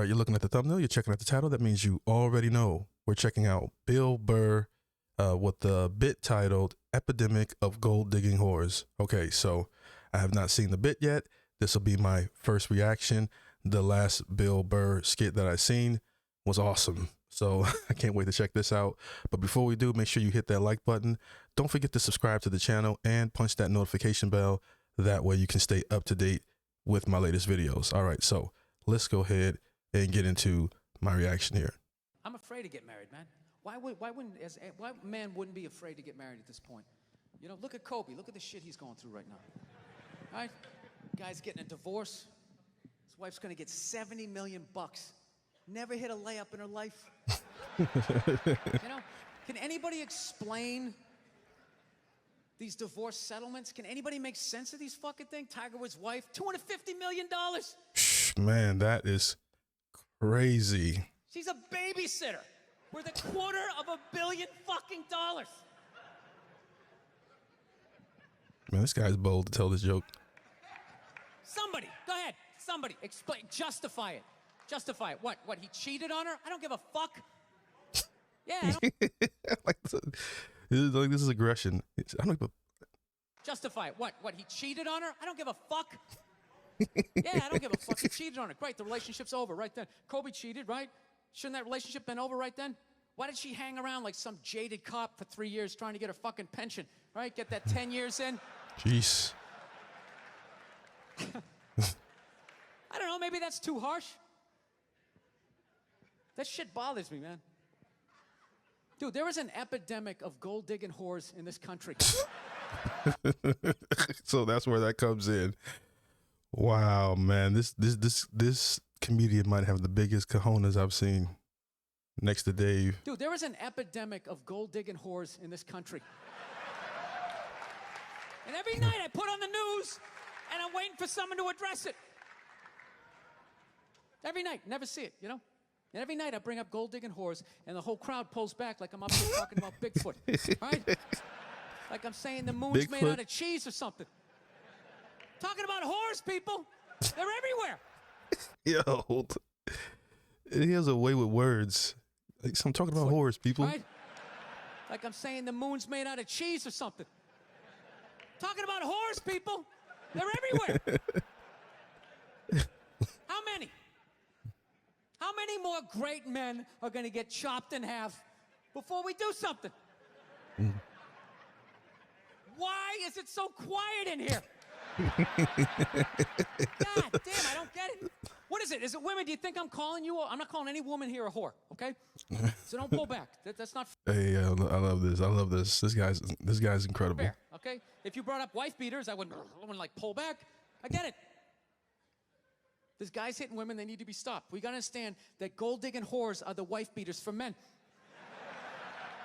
you're looking at the thumbnail, you're checking out the title. That means you already know we're checking out Bill Burr with the bit titled Epidemic of Gold Digging Whores. Okay, so I have not seen the bit yet. This will be my first reaction. The last Bill Burr skit that I seen was awesome. So I can't wait to check this out. But before we do, make sure you hit that like button. Don't forget to subscribe to the channel and punch that notification bell. That way you can stay up to date with my latest videos. All right, so let's go ahead and get into my reaction here. I'm afraid to get married, man. Why man wouldn't be afraid to get married at this point? You know, look at Kobe. Look at the shit he's going through right now. All right? Guy's getting a divorce. His wife's going to get $70 million. Never hit a layup in her life. You know, can anybody explain these divorce settlements? Can anybody make sense of these fucking things? Tiger Woods' wife, $250 million. Man, that is crazy. She's a babysitter worth $250 million fucking dollars. Man, this guy's bold to tell this joke. Somebody, go ahead. Somebody, explain, justify it. Justify it. What, he cheated on her? I don't give a fuck. Yeah, I don't... this is aggression. I don't give a... Justify it. What, he cheated on her? I don't give a fuck. Yeah, I don't give a fuck. He cheated on her. Great, the relationship's over right then. Kobe cheated, right? Shouldn't that relationship been over right then? Why did she hang around like some jaded cop for 3 years trying to get her fucking pension? Right? Get that 10 years in? Jeez. I don't know, maybe that's too harsh. That shit bothers me, man. Dude, there is an epidemic of gold-digging whores in this country. So that's where that comes in. Wow, man. This comedian might have the biggest cojones I've seen next to Dave. Dude, there is an epidemic of gold-digging whores in this country. And every night I put on the news, and I'm waiting for someone to address it. Every night, never see it, you know? And every night I bring up gold-digging whores, and the whole crowd pulls back like I'm up here talking about Bigfoot, right? Like I'm saying the moon's Bigfoot? made out of cheese or something. Talking about whores, people. They're everywhere. Yo, he has a way with words. Like, so I'm talking about whores, people. Right? Like I'm saying the moon's made out of cheese or something. Talking about whores, people. They're everywhere. How many? How many more great men are going to get chopped in half before we do something? Why is it so quiet in here? God damn, I don't get it. What is it? Is it women? Do you think I'm calling you? I'm not calling any woman here a whore, okay? So don't pull back. That's not Hey, I love this. I love this. This guy's incredible. fair, okay? If you brought up wife beaters, I wouldn't like pull back. I get it. There's guys hitting women, they need to be stopped. We gotta understand that gold-digging whores are the wife beaters for men.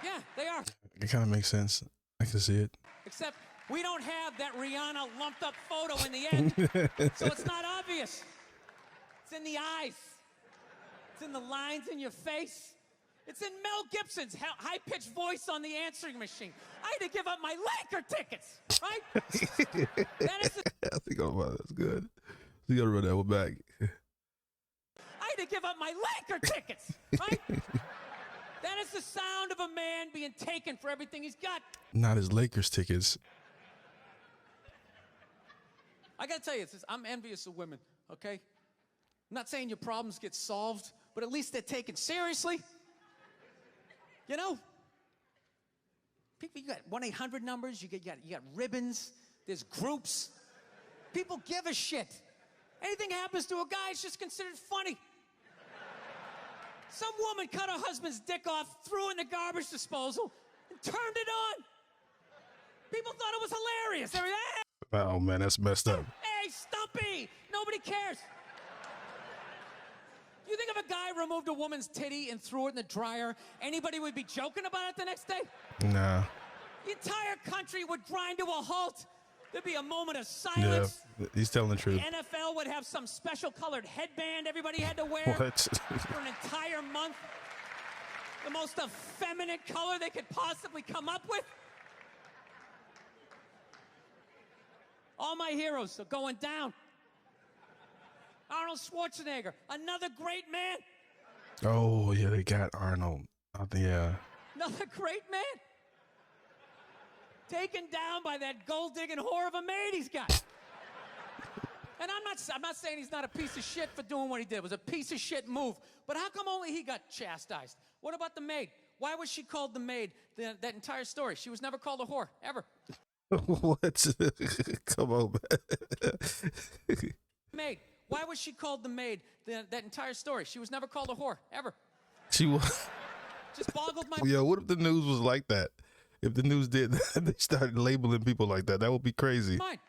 Yeah, they are. It kind of makes sense. I can see it. Except we don't have that Rihanna lumped up photo in the end, so it's not obvious. It's in the eyes. It's in the lines in your face. It's in Mel Gibson's high-pitched voice on the answering machine. I had to give up my Laker tickets, right? That is I think that's good. You gotta run that one back. I had to give up my Laker tickets, right? That is the sound of a man being taken for everything he's got. Not his Lakers tickets. I gotta tell you, I'm envious of women, okay? I'm not saying your problems get solved, but at least they're taken seriously. You know? People, you got 1-800 numbers, you got ribbons, there's groups. People give a shit. Anything happens to a guy, it's just considered funny. Some woman cut her husband's dick off, threw it in the garbage disposal, and turned it on. People thought it was hilarious. They were like, Oh man, that's messed up. hey, Stumpy! Nobody cares. You think if a guy removed a woman's titty and threw it in the dryer, anybody would be joking about it the next day? Nah. The entire country would grind to a halt. There'd be a moment of silence. Yeah, he's telling the The truth. NFL would have some special colored headband everybody had to wear What? for an entire month. The most effeminate color they could possibly come up with. All my heroes are going down. All Arnold Schwarzenegger, another great man. Oh, yeah, they got Arnold. Yeah. Another great man. Taken down by that gold-digging whore of a maid he's got. And I'm not saying he's not a piece of shit for doing what he did. It was a piece of shit move. But how come only he got chastised? What about the maid? Why was she called the maid that entire story? She was never called a whore, ever. What? Come on, man. Maid. Why was she called the maid that entire story? She was never called a whore, ever. She was. Just boggled my... Yo, what if the news was like that? If the news did that, they started labeling people like that, that would be crazy. Mine.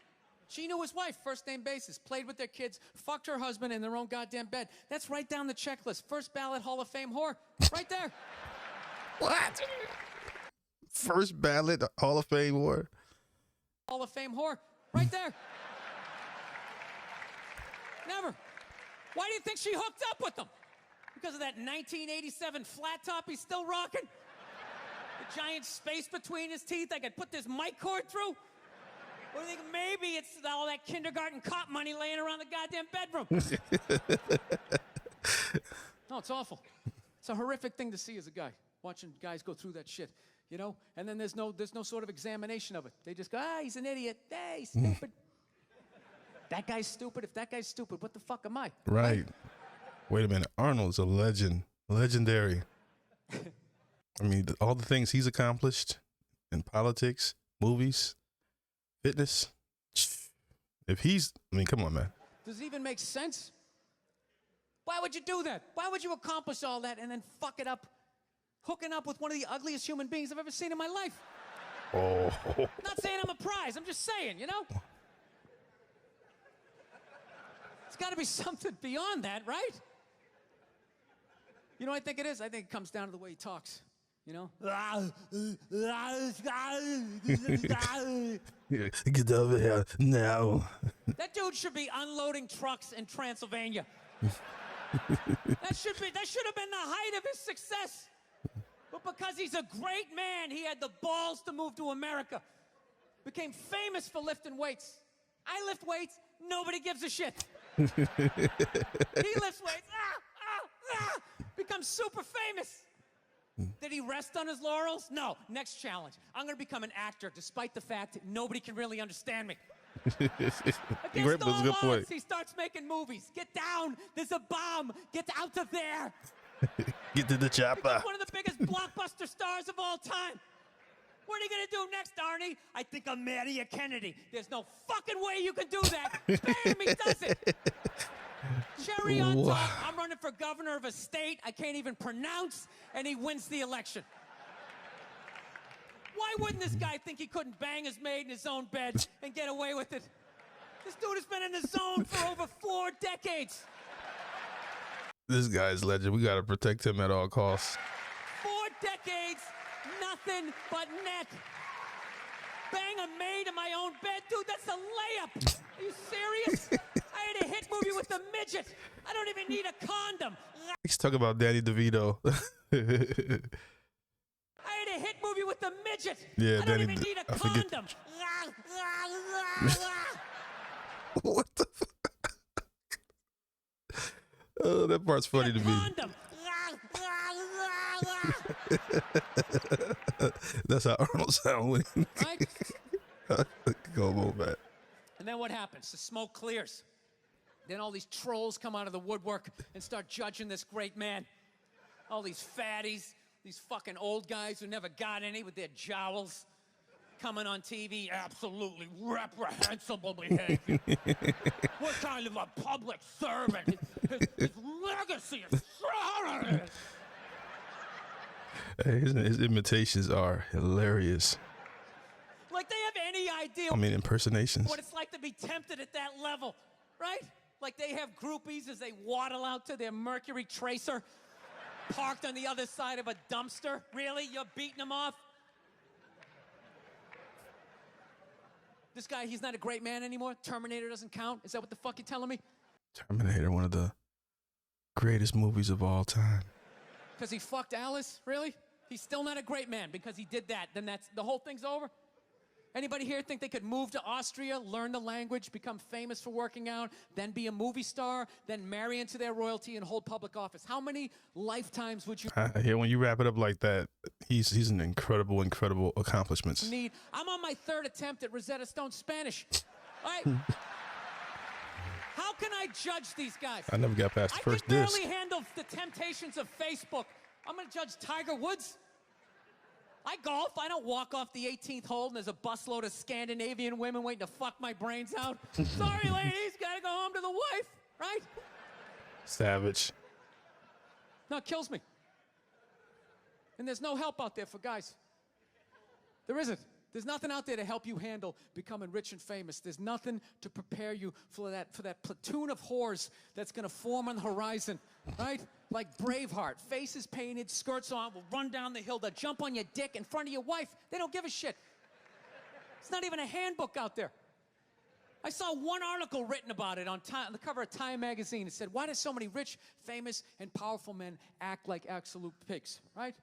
She knew his wife, first name basis, played with their kids, fucked her husband in their own goddamn bed. That's right down the checklist. First ballot Hall of Fame whore. Right there. What? First ballot Hall of Fame whore? Hall of Fame whore. Right there. Never. Why do you think she hooked up with him? Because of that 1987 flat top he's still rocking? The giant space between his teeth I could put this mic cord through? Or do you think maybe it's all that kindergarten cop money laying around the goddamn bedroom? No, it's awful. It's a horrific thing to see as a guy, watching guys go through that shit, you know? And then there's no sort of examination of it. They just go, he's an idiot. Hey, he's stupid. That guy's stupid. If that guy's stupid, what the fuck am I? Right. Wait a minute. Arnold's a legend. Legendary. I mean, all the things he's accomplished in politics, movies, fitness. If he's, I mean, come on, man. Does it even make sense? Why would you do that? Why would you accomplish all that and then fuck it up, hooking up with one of the ugliest human beings I've ever seen in my life? Oh. I'm not saying I'm a prize. I'm just saying, you know? It's got to be something beyond that, right? You know what I think it is? I think it comes down to the way he talks. You know? Get over here now. That dude should be unloading trucks in Transylvania. That should have been the height of his success. But because he's a great man, he had the balls to move to America. Became famous for lifting weights. I lift weights, nobody gives a shit. He lifts weights, becomes super famous. Did he rest on his laurels? No. Next challenge. I'm going to become an actor despite the fact that nobody can really understand me. Against all odds, he starts making movies. Get down. There's a bomb. Get out of there. Get to the chopper. He's one of the biggest blockbuster stars of all time. What are you going to do next, Arnie? I think I'll marry a Kennedy. There's no fucking way you can do that. Bam, he does it. Cherry on top, I'm running for governor of a state I can't even pronounce, and he wins the election. Why wouldn't this guy think he couldn't bang his maid in his own bed and get away with it? This dude has been in the zone for over 4 decades. This guy's legend. We got to protect him at all costs. 4 decades, nothing but net. Bang a maid in my own bed? Dude, that's a layup. Are you serious? I had a hit movie with a midget. I don't even need a condom. Let's talk about Danny DeVito. I had a hit movie with a midget. Yeah, I don't even need a condom. What the fuck? Oh, that part's funny to me. Condom. That's how Arnold sounds. Right? Go on, man. And then what happens? The smoke clears. Then all these trolls come out of the woodwork and start judging this great man. All these fatties, these fucking old guys who never got any with their jowls coming on TV. Absolutely reprehensible behavior. What kind of a public servant? His legacy is sorry. His imitations are hilarious. Like they have any idea impersonations. what it's like to be tempted at that level, right? Like they have groupies as they waddle out to their Mercury Tracer parked on the other side of a dumpster. Really? You're beating them off? This guy, he's not a great man anymore? Terminator doesn't count? Is that what the fuck you're telling me? Terminator, one of the greatest movies of all time. Because he fucked Alice? Really? He's still not a great man because he did that. Then that's the whole thing's over? Anybody here think they could move to Austria, learn the language, become famous for working out, then be a movie star, then marry into their royalty and hold public office? How many lifetimes would you Yeah, when you wrap it up like that, he's an incredible accomplishments. need? I'm on my 3rd attempt at Rosetta Stone Spanish. All right. How can I judge these guys? I never got past the first I can disc. barely handle the temptations of Facebook. I'm going to judge Tiger Woods. I golf. I don't walk off the 18th hole and there's a busload of Scandinavian women waiting to fuck my brains out. Sorry, ladies, gotta go home to the wife, right? Savage. No, it kills me. And there's no help out there for guys. There isn't. There's nothing out there to help you handle becoming rich and famous. There's nothing to prepare you for that platoon of whores that's gonna form on the horizon, right? Like Braveheart, faces painted, skirts on, will run down the hill, they'll jump on your dick in front of your wife. They don't give a shit. It's not even a handbook out there. I saw one article written about it on the cover of Time magazine. It said, why do so many rich, famous, and powerful men act like absolute pigs, right?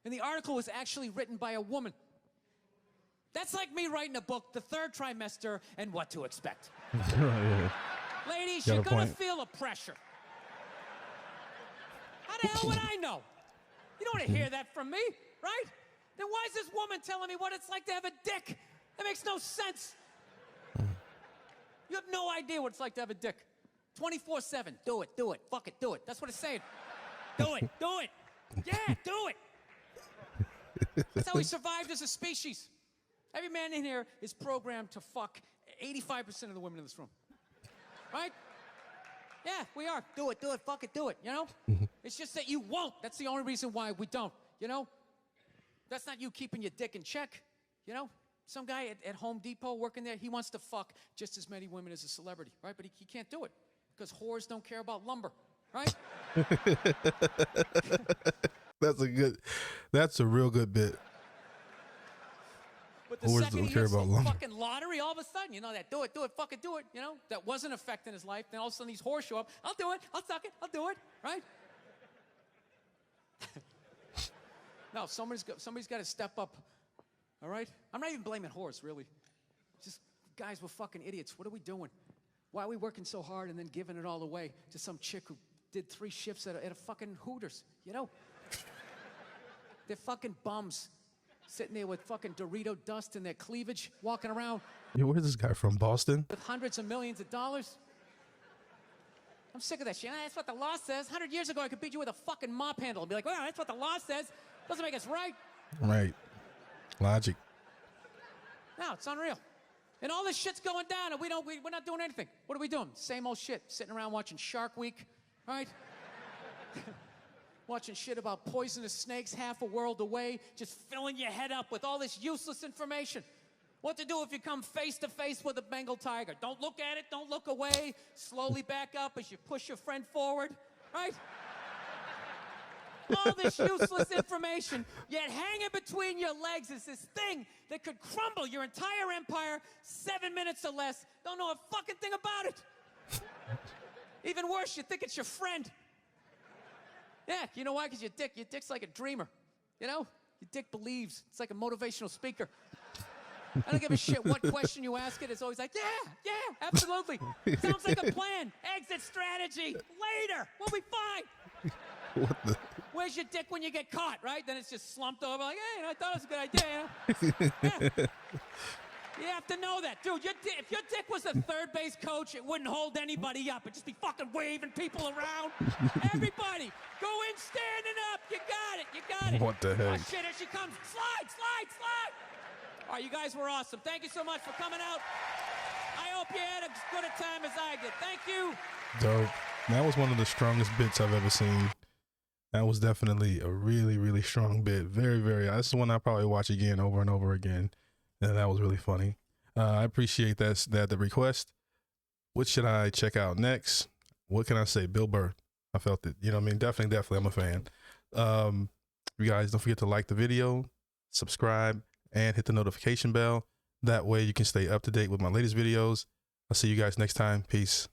And the article was actually written by a woman. That's like me writing a book, The Third Trimester, and What to Expect. Yeah. Ladies, Got you're a gonna point. feel a pressure. How the hell would I know? You don't want to hear that from me, right? Then why is this woman telling me what it's like to have a dick? That makes no sense. You have no idea what it's like to have a dick. 24/7, do it, fuck it, do it. That's what it's saying. Do it. Yeah, do it. That's how we survived as a species. Every man in here is programmed to fuck 85% of the women in this room. Right? Yeah, we are. Do it, fuck it, do it, you know? It's just that you won't. That's the only reason why we don't, you know? That's not you keeping your dick in check, you know? Some guy at Home Depot working there, he wants to fuck just as many women as a celebrity, right? But he can't do it because whores don't care about lumber, right? That's a real good bit. But the Whores second don't he care hits about the lumber. fucking lottery, all of a sudden, you know, that do it, fucking do it, you know, that wasn't affecting his life. Then all of a sudden these whores show up. I'll do it, I'll suck it, I'll do it, right? No, somebody's got to step up, all right? I'm not even blaming whores, really. Just, guys, we're fucking idiots. What are we doing? Why are we working so hard and then giving it all away to some chick who did 3 shifts at a fucking Hooters, you know? They're fucking bums. Sitting there with fucking Dorito dust in their cleavage, walking around Yo, where's this guy from? Boston? with hundreds of millions of dollars. I'm sick of that shit. That's what the law says. 100 years ago, I could beat you with a fucking mop handle and be like, well, that's what the law says. Doesn't make us right. Right. Logic. No, it's unreal. And all this shit's going down, and we're not doing anything. What are we doing? Same old shit. Sitting around watching Shark Week, right? Watching shit about poisonous snakes half a world away, just filling your head up with all this useless information. What to do if you come face to face with a Bengal tiger? Don't look at it, don't look away. Slowly back up as you push your friend forward, right? All this useless information, yet hanging between your legs is this thing that could crumble your entire empire 7 minutes or less. Don't know a fucking thing about it. Even worse, you think it's your friend. Yeah, you know why? Because your dick's like a dreamer, you know? Your dick believes. It's like a motivational speaker. I don't give a shit what question you ask it. It's always like, yeah, absolutely. Sounds like a plan. Exit strategy. Later. We'll be fine. What the? Where's your dick when you get caught, right? Then it's just slumped over like, hey, I thought it was a good idea, you know? Yeah. You have to know that. Dude, if your dick was a third base coach, it wouldn't hold anybody up. It'd just be fucking waving people around. Everybody, go in standing up. You got it. What the heck? Oh, shit, here she comes. Slide. All right, you guys were awesome. Thank you so much for coming out. I hope you had as good a time as I did. Thank you. Dope. That was one of the strongest bits I've ever seen. That was definitely a really, really strong bit. Very, very. That's the one I probably watch again over and over again. And that was really funny. I appreciate the request. What should I check out next? What can I say? Bill Burr. I felt it. You know what I mean? Definitely. I'm a fan. You guys don't forget to like the video, subscribe, and hit the notification bell. That way you can stay up to date with my latest videos. I'll see you guys next time. Peace.